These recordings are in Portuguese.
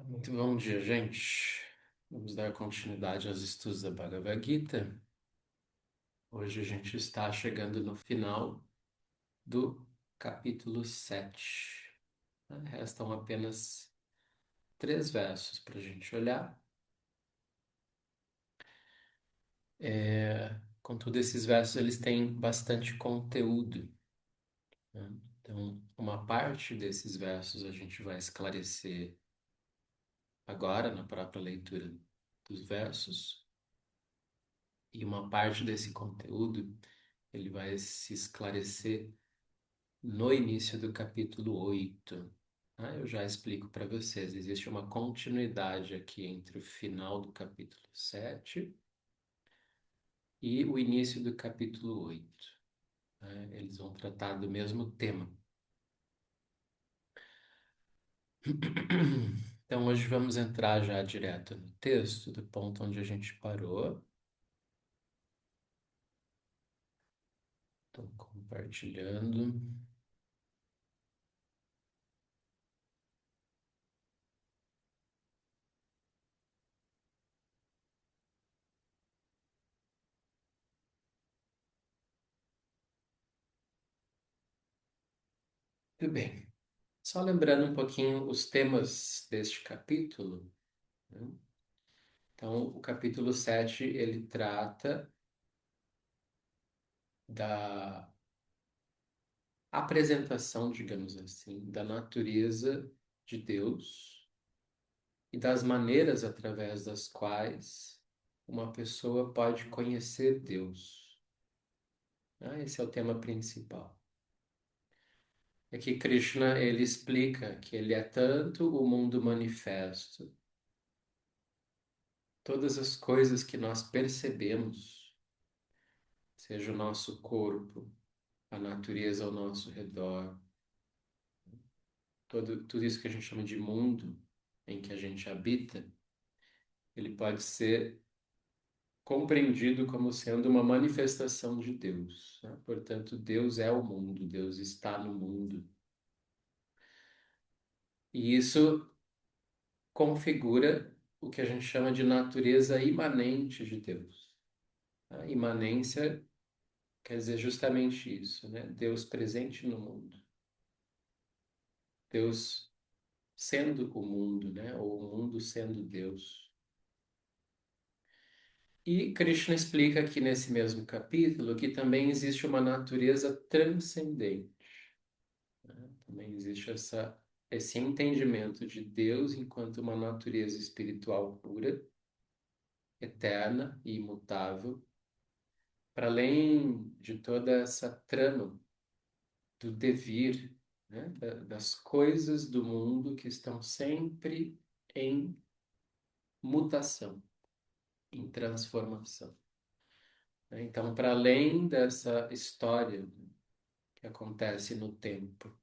Muito bom dia, gente. Vamos dar continuidade aos estudos da Bhagavad Gita. Hoje a gente está chegando no final do capítulo 7. Restam apenas 3 versos para a gente olhar. Contudo, esses versos eles têm bastante conteúdo, né? Então, uma parte desses versos a gente vai esclarecer agora na própria leitura dos versos, e uma parte desse conteúdo ele vai se esclarecer no início do capítulo 8. Eu já explico para vocês. Existe uma continuidade aqui entre o final do capítulo 7 e o início do capítulo 8. Eles vão tratar do mesmo tema. Então, hoje vamos entrar já direto no texto, do ponto onde a gente parou. Estou compartilhando. Tudo bem. Só lembrando um pouquinho os temas deste capítulo, né? Então, o capítulo 7 ele trata da apresentação, digamos assim, da natureza de Deus e das maneiras através das quais uma pessoa pode conhecer Deus. Esse é o tema principal. É que Krishna ele explica que ele é tanto o mundo manifesto, todas as coisas que nós percebemos, seja o nosso corpo, a natureza ao nosso redor, tudo isso que a gente chama de mundo em que a gente habita, ele pode ser compreendido como sendo uma manifestação de Deus, né? Portanto, Deus é o mundo, Deus está no mundo. E isso configura o que a gente chama de natureza imanente de Deus. A imanência quer dizer justamente isso, né? Deus presente no mundo. Deus sendo o mundo, né? Ou o mundo sendo Deus. E Krishna explica aqui nesse mesmo capítulo que também existe uma natureza transcendente, né? Também existe esse entendimento de Deus enquanto uma natureza espiritual pura, eterna e imutável, para além de toda essa trama do devir, né? Das coisas do mundo que estão sempre em mutação, em transformação, né? Então, para além dessa história que acontece no tempo,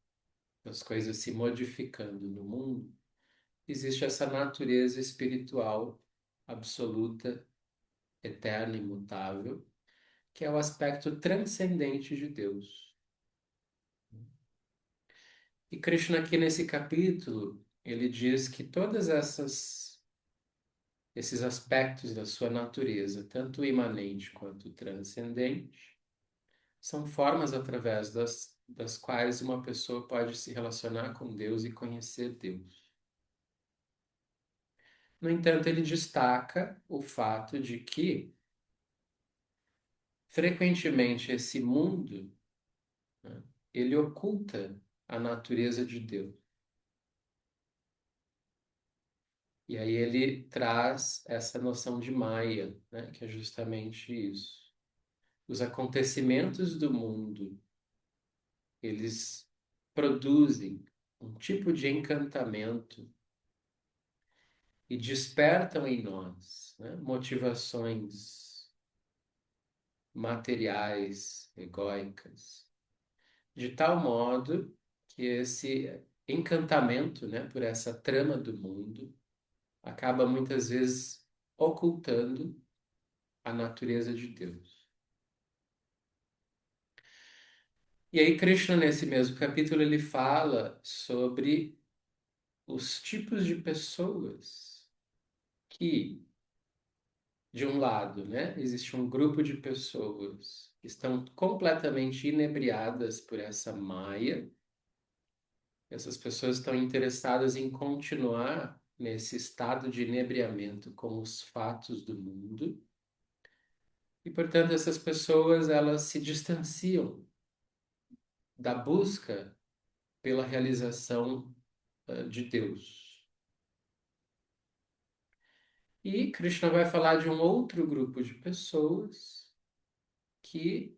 das coisas se modificando no mundo, existe essa natureza espiritual absoluta, eterna, imutável, que é o aspecto transcendente de Deus. E Krishna aqui nesse capítulo, ele diz que todas essas esses aspectos da sua natureza, tanto imanente quanto transcendente, são formas através das quais uma pessoa pode se relacionar com Deus e conhecer Deus. No entanto, ele destaca o fato de que, frequentemente, esse mundo, né, ele oculta a natureza de Deus. E aí ele traz essa noção de Maya, né, que é justamente isso. Os acontecimentos do mundo, eles produzem um tipo de encantamento e despertam em nós, né, motivações materiais, egóicas, de tal modo que esse encantamento, né, por essa trama do mundo, acaba muitas vezes ocultando a natureza de Deus. E aí Krishna, nesse mesmo capítulo, ele fala sobre os tipos de pessoas que, de um lado, né, existe um grupo de pessoas que estão completamente inebriadas por essa maia. Essas pessoas estão interessadas em continuar nesse estado de inebriamento com os fatos do mundo. E, portanto, essas pessoas elas se distanciam da busca pela realização de Deus. E Krishna vai falar de um outro grupo de pessoas que,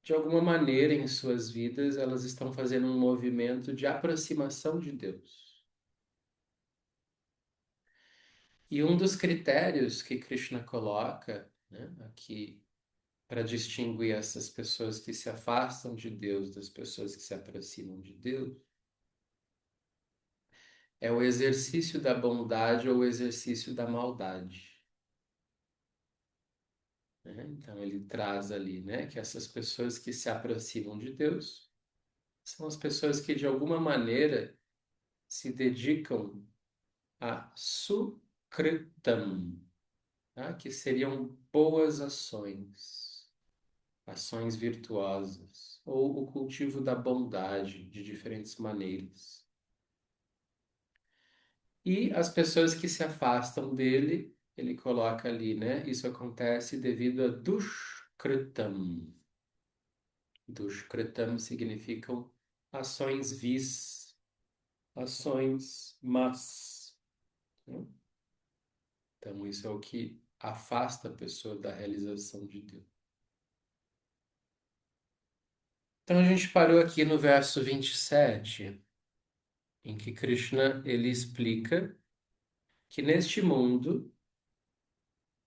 de alguma maneira, em suas vidas, elas estão fazendo um movimento de aproximação de Deus. E um dos critérios que Krishna coloca, né, aqui para distinguir essas pessoas que se afastam de Deus das pessoas que se aproximam de Deus é o exercício da bondade ou o exercício da maldade. Né? Então ele traz ali, né, que essas pessoas que se aproximam de Deus são as pessoas que de alguma maneira se dedicam a sukritam, tá? Que seriam boas ações, ações virtuosas, ou o cultivo da bondade de diferentes maneiras. E as pessoas que se afastam dele, ele coloca ali, né? Isso acontece devido a dushkritam. Dushkritam significam ações vis, ações más, né? Então, isso é o que afasta a pessoa da realização de Deus. Então, a gente parou aqui no verso 27, em que Krishna ele explica que neste mundo,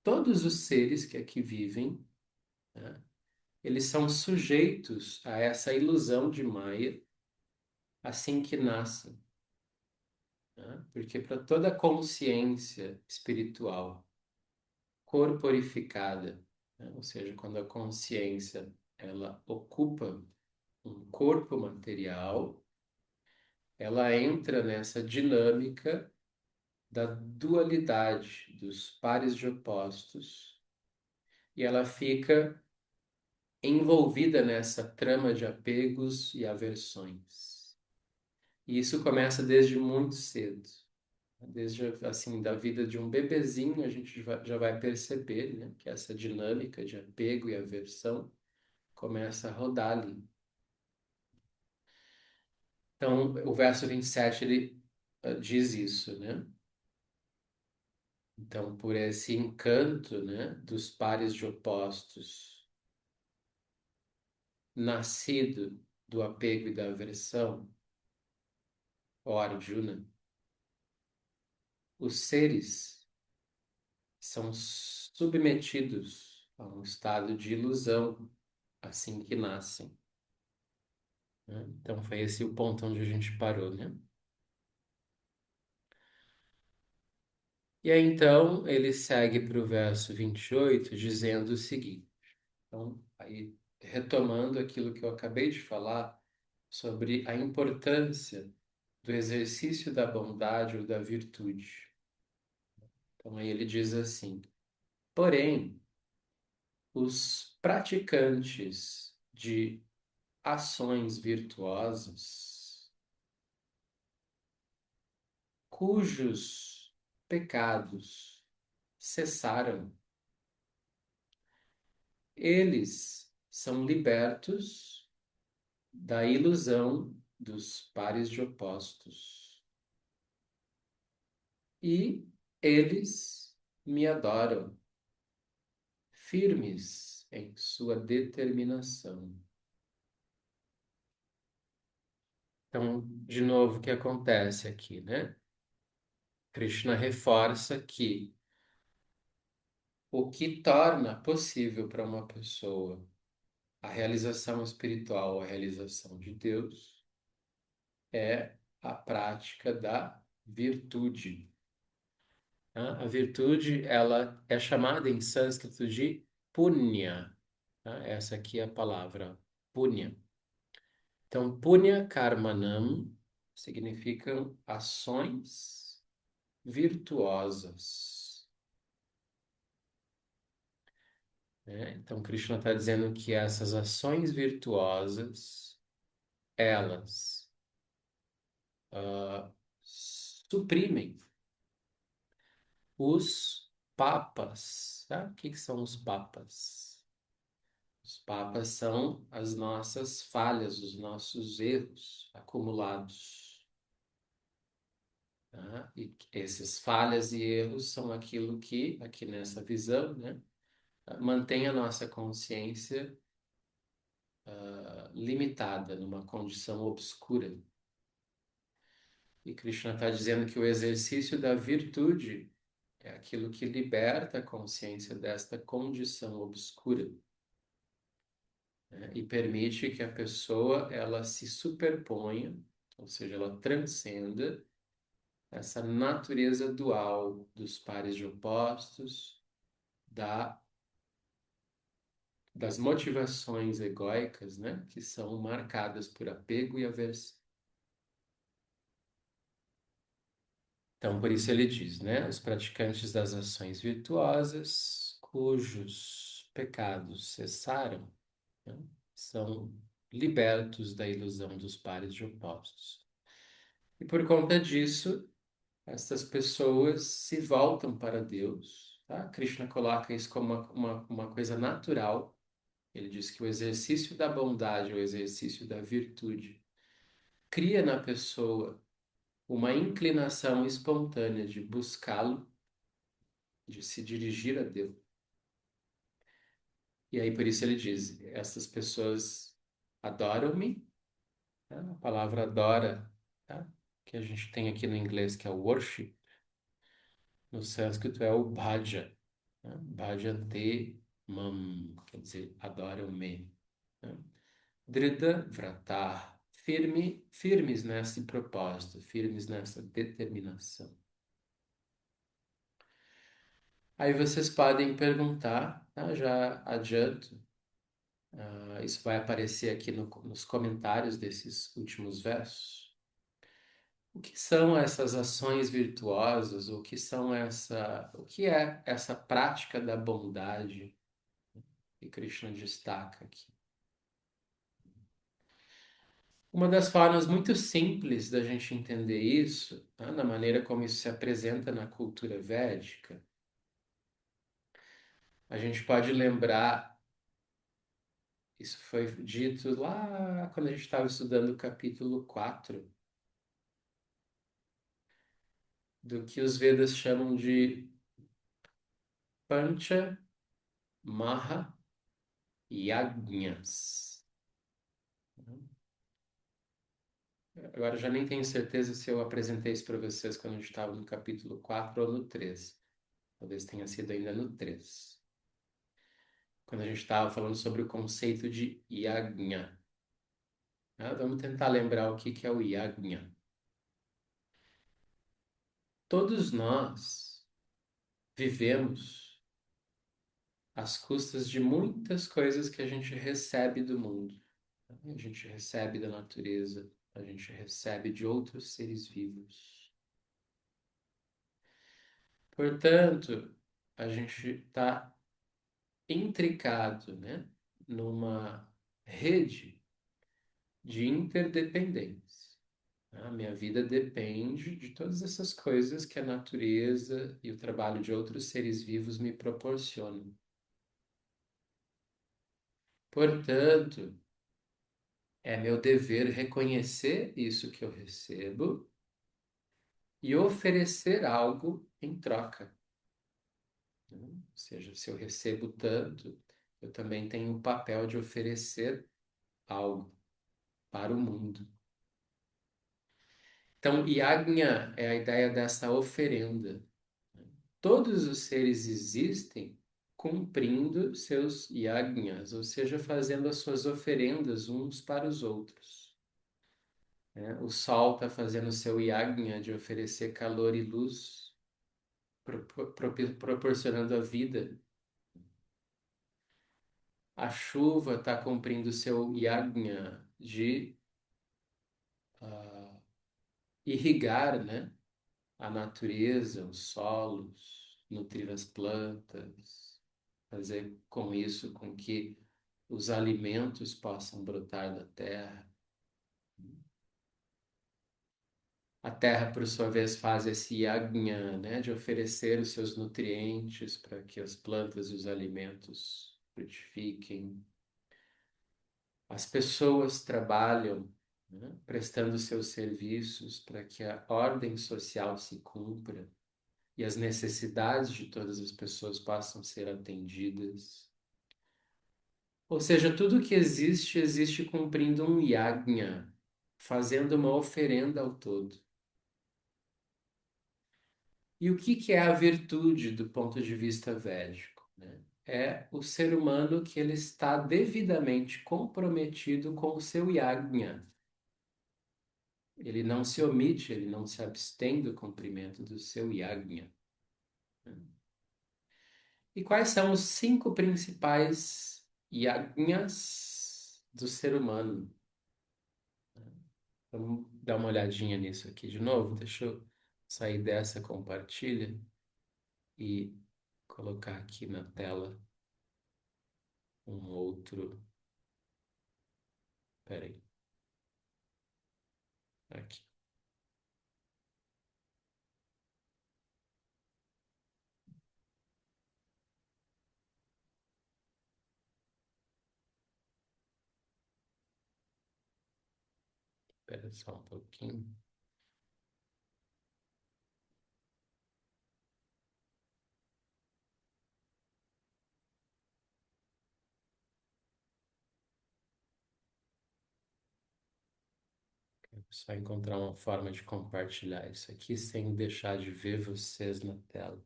todos os seres que aqui vivem, né, eles são sujeitos a essa ilusão de Maya assim que nascem, né? Porque para toda consciência espiritual corporificada, né? Ou seja, quando a consciência ela ocupa um corpo material, ela entra nessa dinâmica da dualidade dos pares de opostos e ela fica envolvida nessa trama de apegos e aversões. E isso começa desde muito cedo. Desde, assim, da vida de um bebezinho, a gente já vai perceber, né, que essa dinâmica de apego e aversão começa a rodar ali. Então, o verso 27, ele diz isso, né? Então, por esse encanto, né, dos pares de opostos, nascido do apego e da aversão, ó Arjuna, os seres são submetidos a um estado de ilusão assim que nascem, né? Então foi esse o ponto onde a gente parou, né? E aí então ele segue para o verso 28 dizendo o seguinte. Então, aí retomando aquilo que eu acabei de falar sobre a importância do exercício da bondade ou da virtude. Então aí ele diz assim: porém, os praticantes de ações virtuosas, cujos pecados cessaram, eles são libertos da ilusão dos pares de opostos e eles me adoram, firmes em sua determinação. Então, de novo, o que acontece aqui, né? Krishna reforça que o que torna possível para uma pessoa a realização espiritual, a realização de Deus, é a prática da virtude. Tá? A virtude, ela é chamada em sânscrito de punya. Tá? Essa aqui é a palavra punya. Então, punya karmanam significam ações virtuosas, né? Então, Krishna está dizendo que essas ações virtuosas, elas suprimem os papas. Tá? O que que são os papas? Os papas são as nossas falhas, os nossos erros acumulados. Tá? E esses falhas e erros são aquilo que, aqui nessa visão, né, mantém a nossa consciência limitada, numa condição obscura. E Krishna está dizendo que o exercício da virtude é aquilo que liberta a consciência desta condição obscura, né, e permite que a pessoa ela se superponha, ou seja, ela transcenda essa natureza dual dos pares de opostos, da, das motivações egóicas, né, que são marcadas por apego e aversão. Então, por isso ele diz, né, os praticantes das ações virtuosas, cujos pecados cessaram, né, são libertos da ilusão dos pares de opostos. E por conta disso, essas pessoas se voltam para Deus. Tá? Krishna coloca isso como uma coisa natural. Ele diz que o exercício da bondade, o exercício da virtude, cria na pessoa uma inclinação espontânea de buscá-lo, de se dirigir a Deus. E aí por isso ele diz: essas pessoas adoram-me. Tá? A palavra adora, tá? Que a gente tem aqui no inglês, que é o worship, no sânscrito é o bhaja. Né? Bhajante mam, quer dizer, adoram-me. Né? Drida vratar, firmes nesse propósito, firmes nessa determinação. Aí vocês podem perguntar, tá? Já adianto, isso vai aparecer aqui nos comentários desses últimos versos. O que são essas ações virtuosas? O que é essa prática da bondade que Krishna destaca aqui? Uma das formas muito simples da gente entender isso, né, na maneira como isso se apresenta na cultura védica, a gente pode lembrar, isso foi dito lá quando a gente estava estudando o capítulo 4 do que os Vedas chamam de Pancha Maha Yajnas. Agora eu já nem tenho certeza se eu apresentei isso para vocês quando a gente estava no capítulo 4 ou no 3. Talvez tenha sido ainda no 3. Quando a gente estava falando sobre o conceito de yagna. Vamos tentar lembrar o que que é o yagna. Todos nós vivemos às custas de muitas coisas que a gente recebe do mundo. A gente recebe da natureza, a gente recebe de outros seres vivos. Portanto, a gente está intricado, né, numa rede de interdependência. A minha vida depende de todas essas coisas que a natureza e o trabalho de outros seres vivos me proporcionam. Portanto, é meu dever reconhecer isso que eu recebo e oferecer algo em troca. Né? Ou seja, se eu recebo tanto, eu também tenho o papel de oferecer algo para o mundo. Então, yajna é a ideia dessa oferenda. Todos os seres existem cumprindo seus yajnas, ou seja, fazendo as suas oferendas uns para os outros. Né? O sol está fazendo o seu yajna de oferecer calor e luz, proporcionando a vida. A chuva está cumprindo o seu yajna de irrigar, né, a natureza, os solos, nutrir as plantas, fazer com isso com que os alimentos possam brotar da terra. A terra, por sua vez, faz esse yajna, né, de oferecer os seus nutrientes para que as plantas e os alimentos frutifiquem. As pessoas trabalham, né, prestando seus serviços para que a ordem social se cumpra e as necessidades de todas as pessoas possam ser atendidas. Ou seja, tudo que existe, existe cumprindo um yajna, fazendo uma oferenda ao todo. E o que que é a virtude do ponto de vista védico, né? É o ser humano que ele está devidamente comprometido com o seu yajna. Ele não se omite, ele não se abstém do cumprimento do seu yajna. E quais são os 5 principais yajnas do ser humano? Vamos dar uma olhadinha nisso aqui de novo. Deixa eu sair dessa compartilha e colocar aqui na tela um outro. Peraí, aqui. Espera só um pouquinho. Só encontrar uma forma de compartilhar isso aqui sem deixar de ver vocês na tela.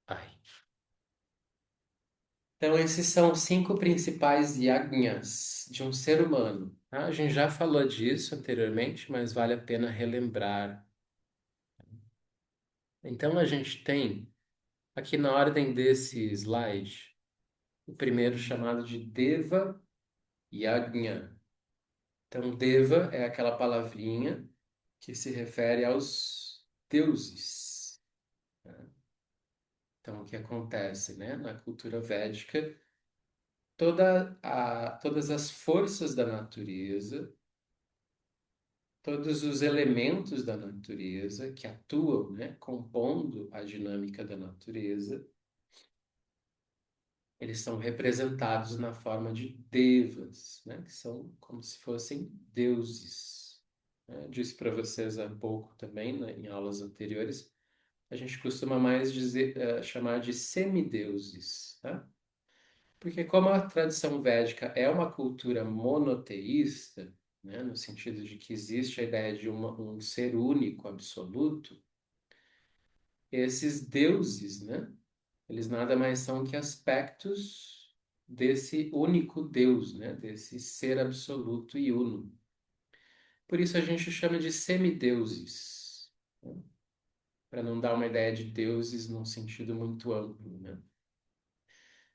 Ai. Então, esses são os 5 principais yajnas de um ser humano, tá? A gente já falou disso anteriormente, mas vale a pena relembrar. Então, a gente tem aqui na ordem desse slide o primeiro chamado de Deva Yajna. Então, Deva é aquela palavrinha que se refere aos deuses. Então, o que acontece, né? Na cultura védica, todas as forças da natureza, todos os elementos da natureza que atuam, né, compondo a dinâmica da natureza, eles são representados na forma de devas, né, que são como se fossem deuses. Né? Disse para vocês há pouco também, né, em aulas anteriores, a gente costuma mais dizer, chamar de semideuses, tá? Porque como a tradição védica é uma cultura monoteísta, né, no sentido de que existe a ideia de um ser único, absoluto, esses deuses, né, eles nada mais são que aspectos desse único Deus, né, desse ser absoluto e uno. Por isso a gente chama de semideuses, né, para não dar uma ideia de deuses num sentido muito amplo, né?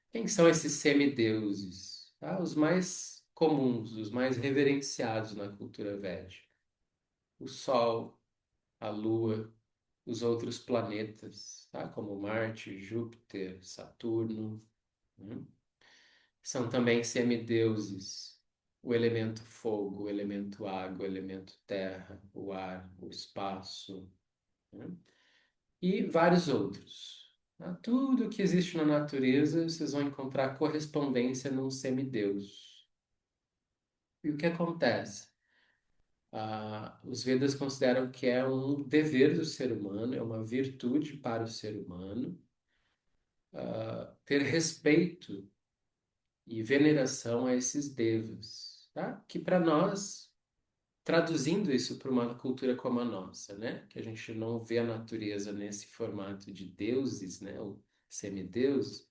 Quem são esses semideuses? Tá? Os mais comuns, os mais reverenciados na cultura védica. O Sol, a Lua, os outros planetas, tá? Como Marte, Júpiter, Saturno. Né? São também semideuses. O elemento fogo, o elemento água, o elemento terra, o ar, o espaço, né? E vários outros. Tá? Tudo que existe na natureza, vocês vão encontrar correspondência num semideus. E o que acontece? Os Vedas consideram que é um dever do ser humano, é uma virtude para o ser humano, ter respeito e veneração a esses devas, tá? Que para nós, traduzindo isso para uma cultura como a nossa, né? Que a gente não vê a natureza nesse formato de deuses, né? Ou semideuses,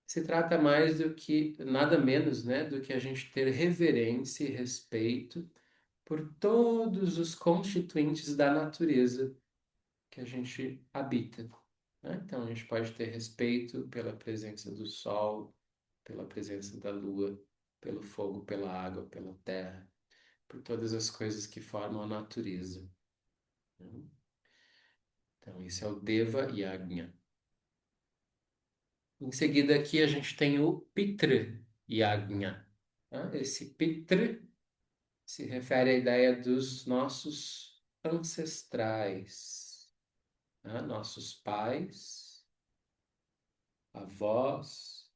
se trata mais do que, nada menos, né? Do que a gente ter reverência e respeito por todos os constituintes da natureza que a gente habita, né? Então, a gente pode ter respeito pela presença do sol, pela presença da lua, pelo fogo, pela água, pela terra, por todas as coisas que formam a natureza, né? Então, isso é o Deva Yajna. Em seguida, aqui a gente tem o Pitra Yajna, tá? Esse Pitra se refere à ideia dos nossos ancestrais, tá? Nossos pais, avós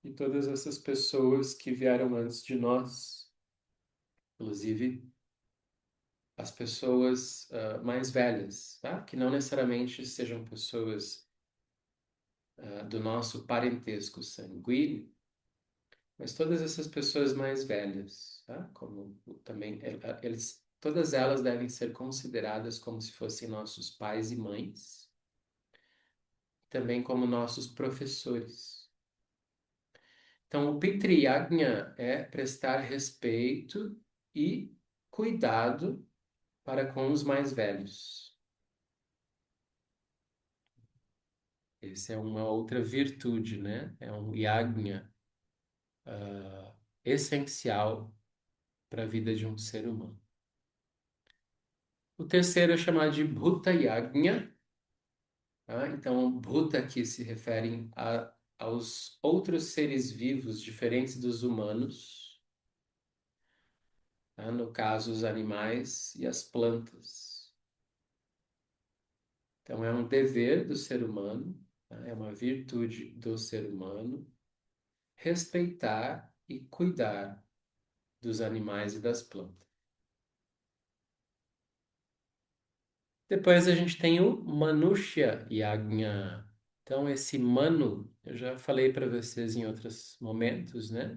e todas essas pessoas que vieram antes de nós, inclusive as pessoas mais velhas, tá? Que não necessariamente sejam pessoas do nosso parentesco sanguíneo, mas todas essas pessoas mais velhas, tá? Como também todas elas devem ser consideradas como se fossem nossos pais e mães, também como nossos professores. Então, o Pitri Yajna é prestar respeito e cuidado para com os mais velhos. Essa é uma outra virtude, né? É um yajna essencial para a vida de um ser humano. O terceiro é chamado de Bhuta Yajna, tá? Então, Bhuta aqui se refere aos outros seres vivos diferentes dos humanos, tá? No caso, os animais e as plantas. Então, é um dever do ser humano, tá? É uma virtude do ser humano respeitar e cuidar dos animais e das plantas. Depois a gente tem o Manushya Yajna. Então, esse Manu, eu já falei para vocês em outros momentos, né?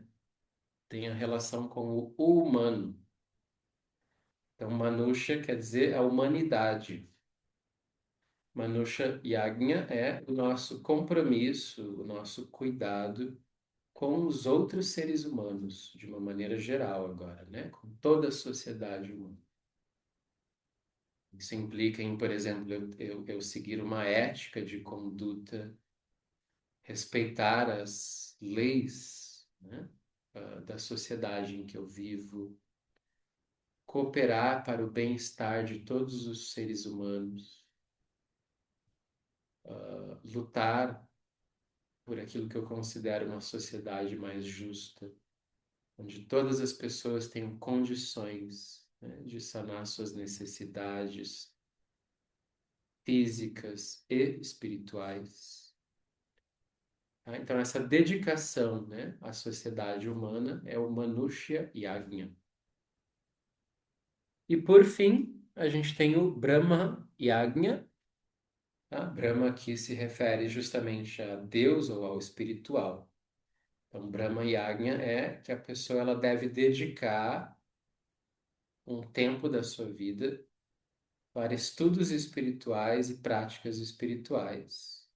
Tem a relação com o humano. Então, Manushya quer dizer a humanidade. Manushya Yajna é o nosso compromisso, o nosso cuidado com os outros seres humanos, de uma maneira geral agora, né? Com toda a sociedade humana. Isso implica em, por exemplo, eu seguir uma ética de conduta, respeitar as leis, né, da sociedade em que eu vivo, cooperar para o bem-estar de todos os seres humanos, lutar por aquilo que eu considero uma sociedade mais justa, onde todas as pessoas tenham condições, né, de sanar suas necessidades físicas e espirituais. Tá? Então, essa dedicação, né, à sociedade humana é o Manushya Yajna. E, por fim, a gente tem o Brahma Yajna. Tá? Brahma aqui se refere justamente a Deus ou ao espiritual. Então, Brahma Yajna é que a pessoa ela deve dedicar um tempo da sua vida para estudos espirituais e práticas espirituais.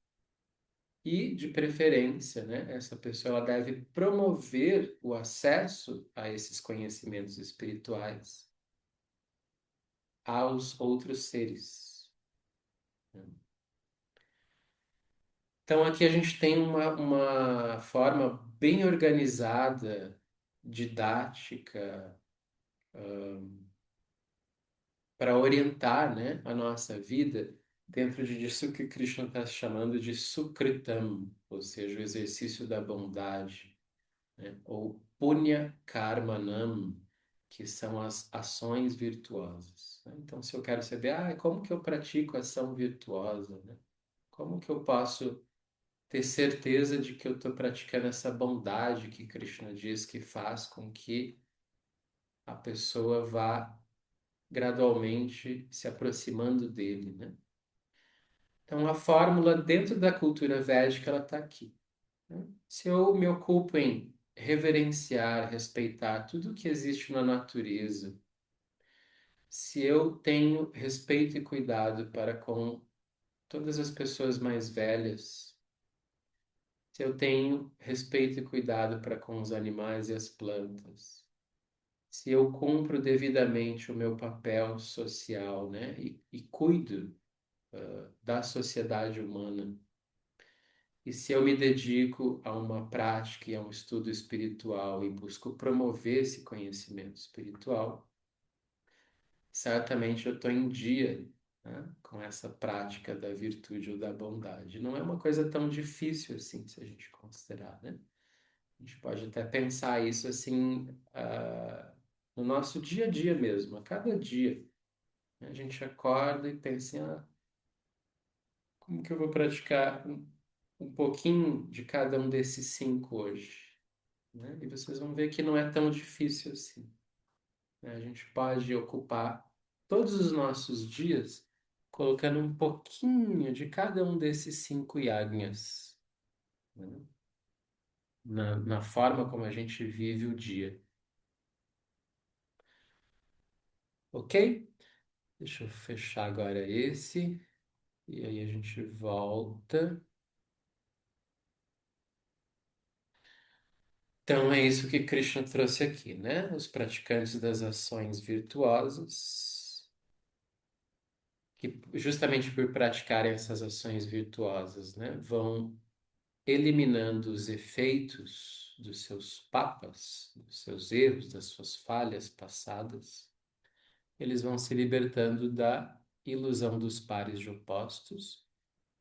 E, de preferência, né, essa pessoa ela deve promover o acesso a esses conhecimentos espirituais aos outros seres, né? Então, aqui a gente tem uma forma bem organizada, didática, para orientar, né, a nossa vida dentro disso que Krishna está chamando de Sukritam, ou seja, o exercício da bondade, né? Ou Punya Karmanam, que são as ações virtuosas, né? Então, se eu quero saber, como que eu pratico ação virtuosa, né? Como que eu posso ter certeza de que eu estou praticando essa bondade que Krishna diz que faz com que a pessoa vá gradualmente se aproximando dele, né? Então, a fórmula dentro da cultura védica, ela está aqui, né? Se eu me ocupo em reverenciar, respeitar tudo que existe na natureza, se eu tenho respeito e cuidado para com todas as pessoas mais velhas, se eu tenho respeito e cuidado para com os animais e as plantas, se eu cumpro devidamente o meu papel social, né, e cuido da sociedade humana, E se eu me dedico a uma prática e a um estudo espiritual e busco promover esse conhecimento espiritual, certamente eu estou em dia, né, com essa prática da virtude ou da bondade. Não é uma coisa tão difícil assim, se a gente considerar, né? A gente pode até pensar isso assim, no nosso dia a dia mesmo, a cada dia. A gente acorda e pensa, como que eu vou praticar um pouquinho de cada um desses cinco hoje, né? E vocês vão ver que não é tão difícil assim, né? A gente pode ocupar todos os nossos dias colocando um pouquinho de cada um desses cinco yagnas, né? Na forma como a gente vive o dia, ok? Deixa eu fechar agora esse, e aí a gente volta. Então é isso que Krishna trouxe aqui, né? Os praticantes das ações virtuosas, que justamente por praticarem essas ações virtuosas, né, vão eliminando os efeitos dos seus papas, dos seus erros, das suas falhas passadas. Eles vão se libertando da ilusão dos pares de opostos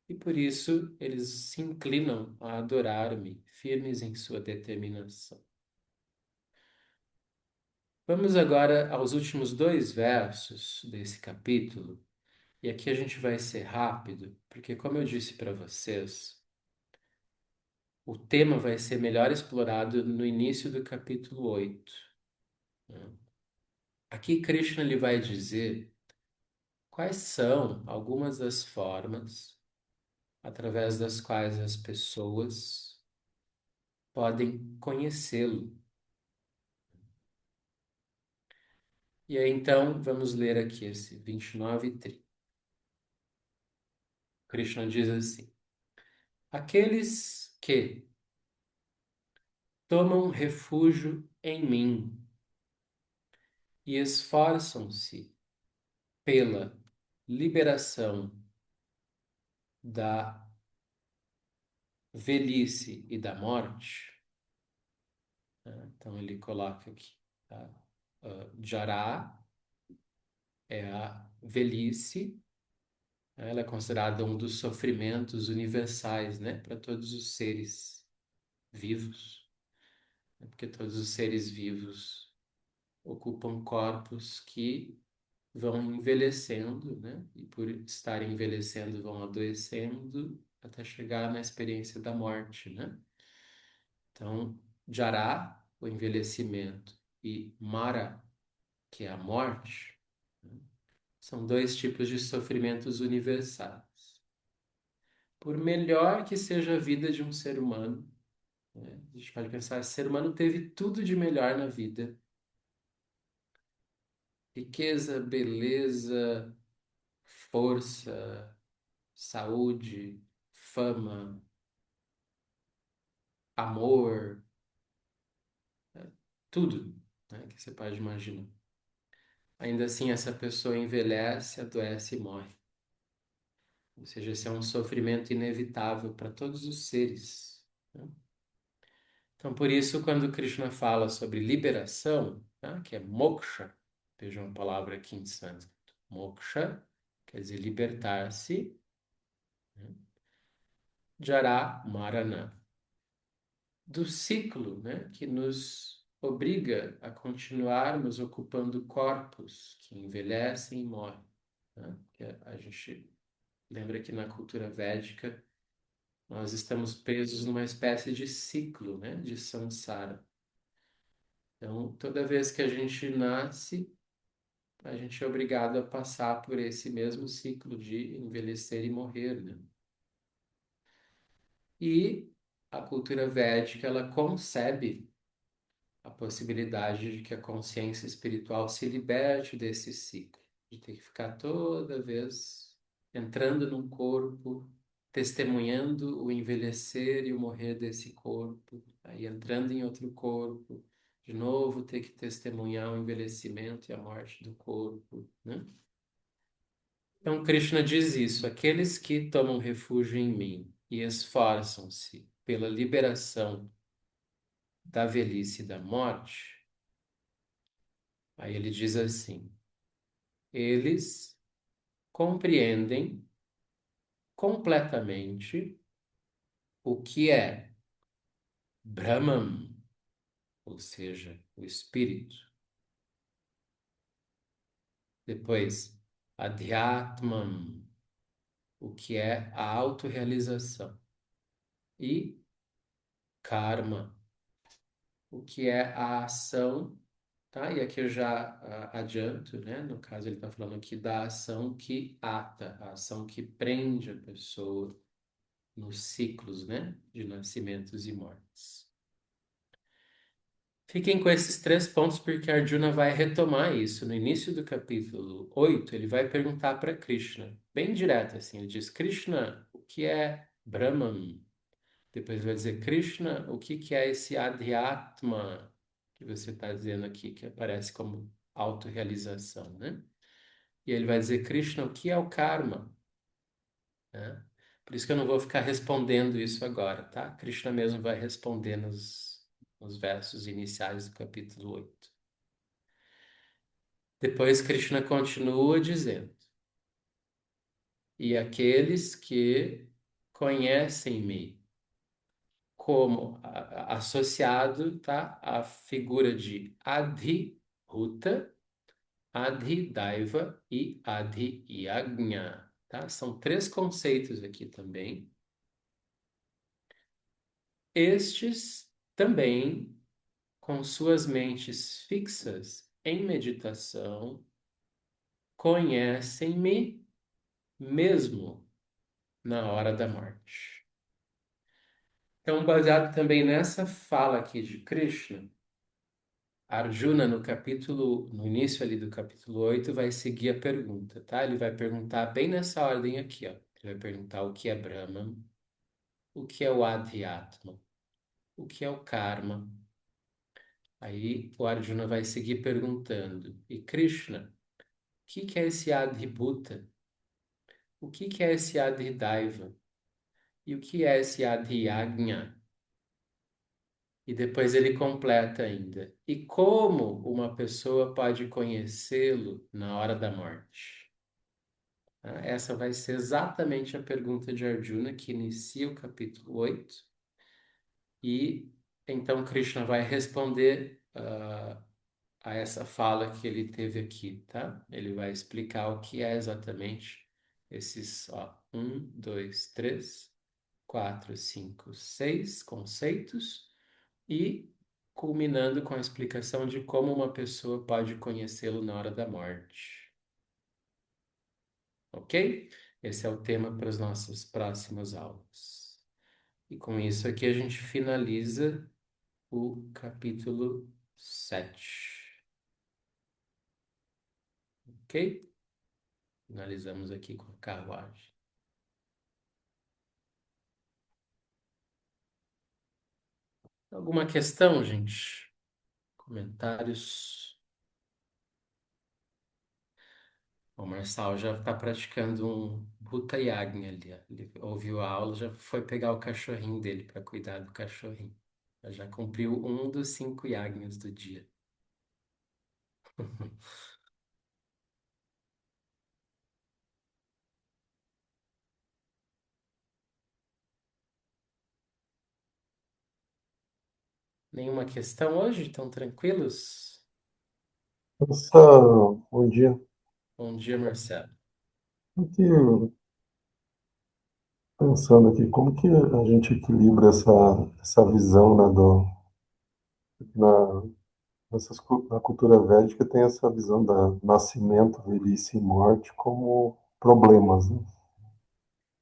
e por isso eles se inclinam a adorar-me, firmes em sua determinação. Vamos agora aos últimos dois versos desse capítulo, e aqui a gente vai ser rápido, porque, como eu disse para vocês, o tema vai ser melhor explorado no início do capítulo 8, né? Aqui Krishna ele vai dizer quais são algumas das formas através das quais as pessoas podem conhecê-lo. E aí então vamos ler aqui esse 29 e 30. Krishna diz assim: aqueles que tomam refúgio em mim e esforçam-se pela liberação da velhice e da morte, né? Então ele coloca aqui, tá? Jara é a velhice, né? Ela é considerada um dos sofrimentos universais, né, para todos os seres vivos, né? Porque todos os seres vivos ocupam corpos que vão envelhecendo, né? E por estarem envelhecendo, vão adoecendo até chegar na experiência da morte, né? Então, Jara, o envelhecimento, e Mara, que é a morte, né, são dois tipos de sofrimentos universais. Por melhor que seja a vida de um ser humano, né, a gente pode pensar, esse ser humano teve tudo de melhor na vida: riqueza, beleza, força, saúde, fama, amor, né, tudo, né, que você pode imaginar. Ainda assim, essa pessoa envelhece, adoece e morre. Ou seja, esse é um sofrimento inevitável para todos os seres, né? Então, por isso, quando Krishna fala sobre liberação, né, que é moksha, vejam uma palavra aqui em sânscrito, moksha quer dizer libertar-se, né? Jara Marana, do ciclo, né, que nos obriga a continuarmos ocupando corpos que envelhecem e morrem, né? Que a gente lembra que na cultura védica nós estamos presos numa espécie de ciclo, né, de samsara. Então, toda vez que a gente nasce, a gente é obrigado a passar por esse mesmo ciclo de envelhecer e morrer, né? E a cultura védica, ela concebe a possibilidade de que a consciência espiritual se liberte desse ciclo, de ter que ficar toda vez entrando num corpo, testemunhando o envelhecer e o morrer desse corpo, aí entrando em outro corpo, de novo ter que testemunhar o envelhecimento e a morte do corpo, né? Então Krishna diz isso: aqueles que tomam refúgio em mim. e esforçam-se pela liberação da velhice e da morte, aí ele diz assim: eles compreendem completamente o que é Brahman, ou seja, o espírito. Depois, Adhyatman, o que é a autorrealização. E Karma, o que é a ação, tá? E aqui eu já adianto, né? No caso, ele está falando aqui da ação que ata, a ação que prende a pessoa nos ciclos, né? De nascimentos e mortes. Fiquem com esses três pontos, porque Arjuna vai retomar isso. No início do capítulo 8, ele vai perguntar para Krishna, bem direto assim, ele diz, Krishna, o que é Brahman? Depois ele vai dizer, Krishna, o que que é esse Adhyatma que você está dizendo aqui, que aparece como autorrealização, né? E ele vai dizer, Krishna, o que é o karma? Né? Por isso que eu não vou ficar respondendo isso agora, tá? Krishna mesmo vai responder nos versos iniciais do capítulo 8. Depois Krishna continua dizendo: e aqueles que conhecem-me como associado, tá, à figura de Adhi-Huta, Adhi-Daiva e Adhi-Yagna, tá? São três conceitos aqui também. Estes também, com suas mentes fixas em meditação, conhecem-me mesmo na hora da morte. Então, baseado também nessa fala aqui de Krishna, Arjuna, no início ali do capítulo 8, vai seguir a pergunta, tá? Ele vai perguntar bem nessa ordem aqui, ó. Ele vai perguntar o que é Brahman, o que é o Adhyatma, o que é o Karma. Aí o Arjuna vai seguir perguntando, e Krishna, o que que é esse Adhibhuta? O que que é esse Adhidaiva? E o que é esse Adhyagnya? E depois ele completa ainda. E como uma pessoa pode conhecê-lo na hora da morte? Tá? Essa vai ser exatamente a pergunta de Arjuna que inicia o capítulo 8. E então Krishna vai responder a essa fala que ele teve aqui, tá? Ele vai explicar o que é exatamente esses, ó, 6 conceitos e culminando com a explicação de como uma pessoa pode conhecê-lo na hora da morte. Ok? Esse é o tema para as nossas próximas aulas. E com isso aqui a gente finaliza o capítulo 7. Ok? Finalizamos aqui com a carruagem. Alguma questão, gente? Comentários? O Marçal já está praticando um Bhuta Yagni ali, ó. Ele ouviu a aula, já foi pegar o cachorrinho dele para cuidar do cachorrinho. Já cumpriu um dos 5 yagnas do dia. Nenhuma questão hoje? Estão tranquilos? Essa, bom dia. Bom dia, Marcelo. Aqui, pensando aqui, como que a gente equilibra essa visão, né, na, na cultura védica tem essa visão da nascimento, velhice e morte como problemas, né?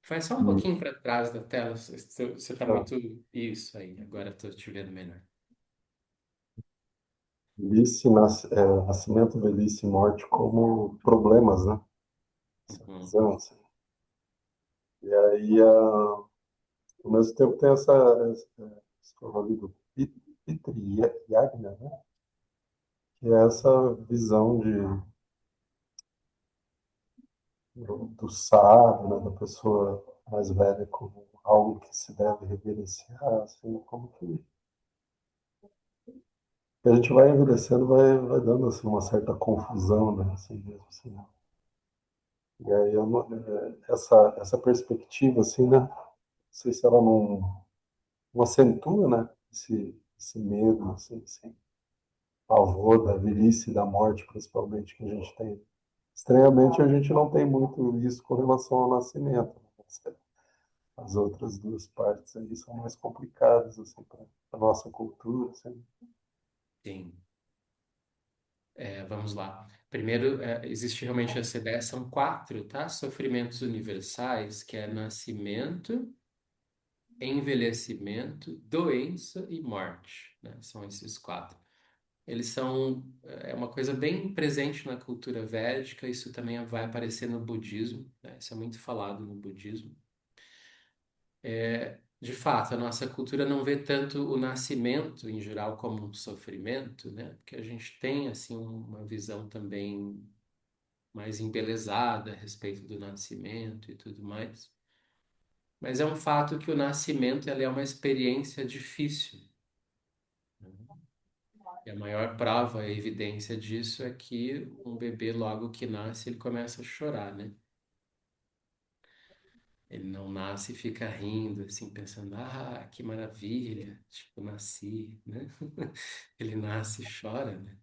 Vai só um E, pouquinho para trás da tela. Você está tá, muito. Isso aí, agora estou te vendo melhor. nascimento, velhice e morte como problemas, né? Essa Uhum. visão, assim. E aí, ao mesmo tempo, tem esse rolo do Pitri Yagna, né? Que é essa visão do sábio, né, da pessoa. mais velha como algo que se deve reverenciar, assim, como que a gente vai envelhecendo, vai dando assim, uma certa confusão, né? Assim mesmo, assim, né? E aí essa perspectiva, assim, né? Não sei se ela não acentua, né? Esse medo, assim, esse pavor da velhice e da morte, principalmente, que a gente tem. Estranhamente, a gente não tem muito isso com relação ao nascimento, né? As outras duas partes aí são mais complicadas, assim, para a nossa cultura, assim. Sim. Vamos lá. Primeiro, existe realmente essa ideia, são quatro, tá? Sofrimentos universais, que é nascimento, envelhecimento, doença e morte, né? São esses quatro. Eles são, é uma coisa bem presente na cultura védica, isso também vai aparecer no budismo, né? Isso é muito falado no budismo. De fato, a nossa cultura não vê tanto o nascimento em geral como um sofrimento, né? Porque a gente tem assim uma visão também mais embelezada a respeito do nascimento e tudo mais. Mas é um fato que o nascimento ele é uma experiência difícil, né? E a maior prova, a evidência disso é que um bebê logo que nasce ele começa a chorar, né? Ele não nasce e fica rindo, assim, pensando, ah, que maravilha, tipo, nasci, né? Ele nasce e chora, né?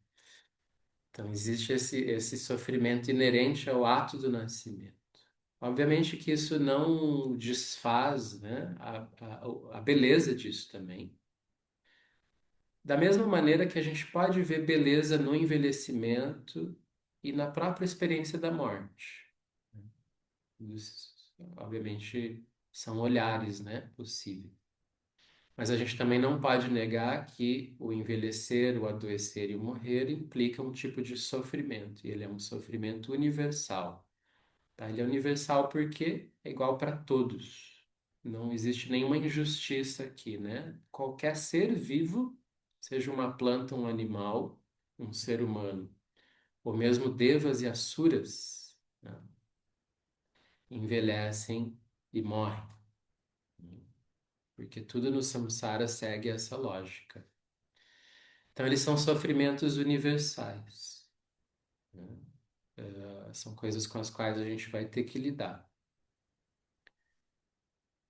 Então, existe esse sofrimento inerente ao ato do nascimento. Obviamente que isso não desfaz, né, a beleza disso também. Da mesma maneira que a gente pode ver beleza no envelhecimento e na própria experiência da morte. Isso, obviamente, são olhares, né, possíveis. Mas a gente também não pode negar que o envelhecer, o adoecer e o morrer implica um tipo de sofrimento, e ele é um sofrimento universal. Tá? Ele é universal porque é igual para todos. Não existe nenhuma injustiça aqui, né? Qualquer ser vivo, seja uma planta, um animal, um ser humano, ou mesmo devas e asuras, né? Envelhecem e morrem, porque tudo no samsara segue essa lógica. Então, eles são sofrimentos universais, né? São coisas com as quais a gente vai ter que lidar.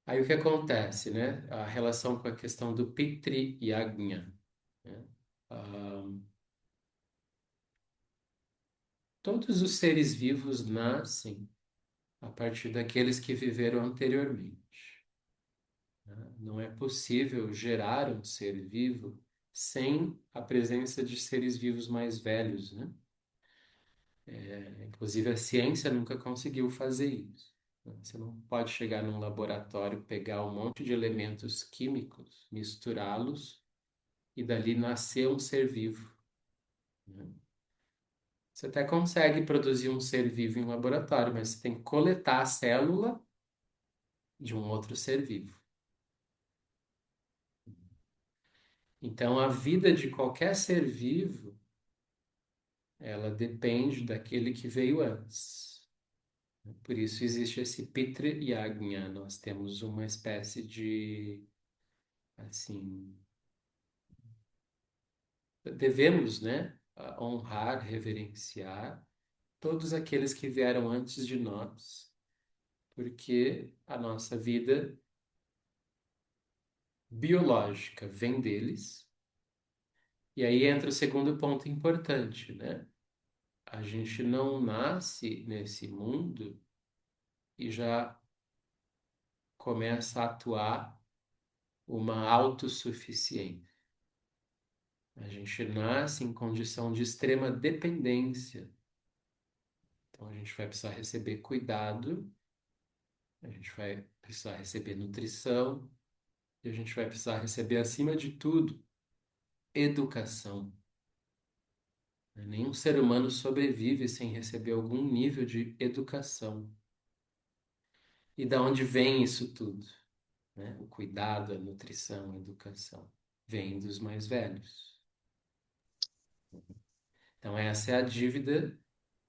Aí o que acontece, né? A relação com a questão do Pitri Yagna, né? Ah, todos os seres vivos nascem a partir daqueles que viveram anteriormente, né? Não é possível gerar um ser vivo sem a presença de seres vivos mais velhos, né? Inclusive a ciência nunca conseguiu fazer isso, né? Você não pode chegar num laboratório, pegar um monte de elementos químicos, misturá-los e dali nascer um ser vivo, né? Você até consegue produzir um ser vivo em laboratório, mas você tem que coletar a célula de um outro ser vivo. Então, a vida de qualquer ser vivo, ela depende daquele que veio antes. Por isso existe esse Pitra Yagna. Nós temos uma espécie de, assim, devemos, né, honrar, reverenciar todos aqueles que vieram antes de nós, porque a nossa vida biológica vem deles. E aí entra o segundo ponto importante, né? A gente não nasce nesse mundo e já começa a atuar uma autossuficiência. A gente nasce em condição de extrema dependência. Então a gente vai precisar receber cuidado, a gente vai precisar receber nutrição e a gente vai precisar receber, acima de tudo, educação. Nenhum ser humano sobrevive sem receber algum nível de educação. E da onde vem isso tudo, né? O cuidado, a nutrição, a educação. Vem dos mais velhos. Então, essa é a dívida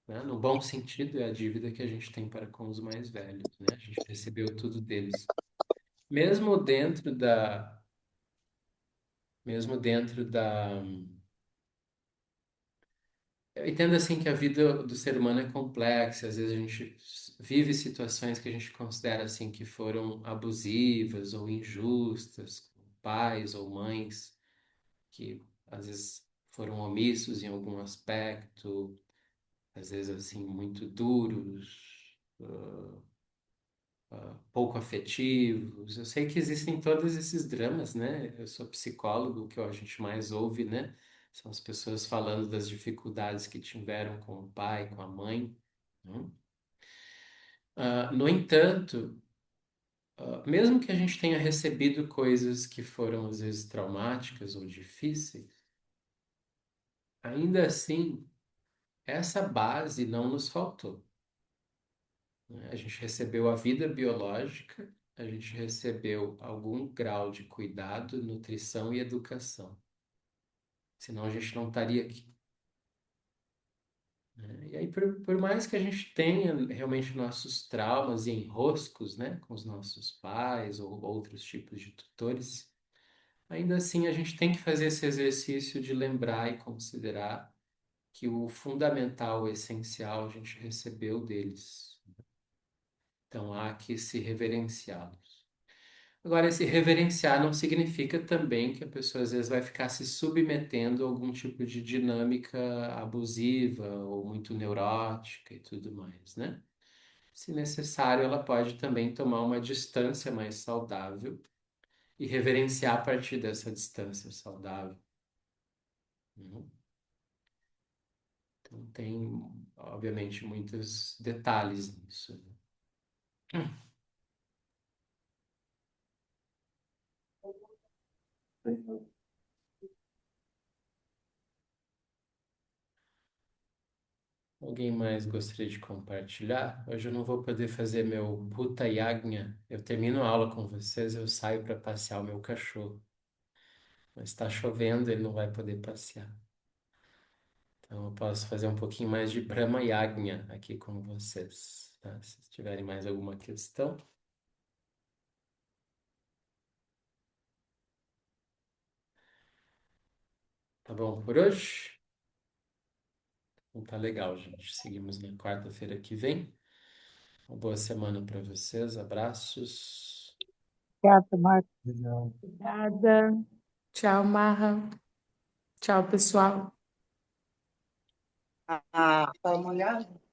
né? No bom sentido, é a dívida que a gente tem para com os mais velhos, né? A gente recebeu tudo deles. Mesmo dentro da, mesmo dentro da, eu entendo assim que a vida do ser humano é complexa, às vezes a gente vive situações que a gente considera assim que foram abusivas ou injustas, com pais ou mães que às vezes foram omissos em algum aspecto, às vezes assim muito duros, pouco afetivos. Eu sei que existem todos esses dramas, né? Eu sou psicólogo, o que a gente mais ouve, né? São as pessoas falando das dificuldades que tiveram com o pai, com a mãe, né? No entanto, mesmo que a gente tenha recebido coisas que foram às vezes traumáticas ou difíceis, ainda assim, essa base não nos faltou, né? A gente recebeu a vida biológica, a gente recebeu algum grau de cuidado, nutrição e educação. Senão a gente não estaria aqui, né? E aí, por mais que a gente tenha realmente nossos traumas e enroscos, né, com os nossos pais ou outros tipos de tutores, ainda assim a gente tem que fazer esse exercício de lembrar e considerar que o fundamental, o essencial, a gente recebeu deles. Então há que se reverenciá-los. Agora, esse reverenciar não significa também que a pessoa às vezes vai ficar se submetendo a algum tipo de dinâmica abusiva ou muito neurótica e tudo mais, né? Se necessário, ela pode também tomar uma distância mais saudável e reverenciar a partir dessa distância saudável, né? Então, tem, obviamente, muitos detalhes nisso, né? Alguém mais gostaria de compartilhar? Hoje eu não vou poder fazer meu Bhuta Yagna. Eu termino a aula com vocês, eu saio para passear o meu cachorro. Mas está chovendo, ele não vai poder passear. Então eu posso fazer um pouquinho mais de Brahma Yagna aqui com vocês, tá? Se tiverem mais alguma questão, tá bom por hoje? Então tá legal, gente. Seguimos na quarta-feira que vem. Uma boa semana para vocês. Abraços. Obrigada, Marta. Obrigado. Obrigada. Tchau, Marra. Tchau, pessoal. Ah, tá molhado?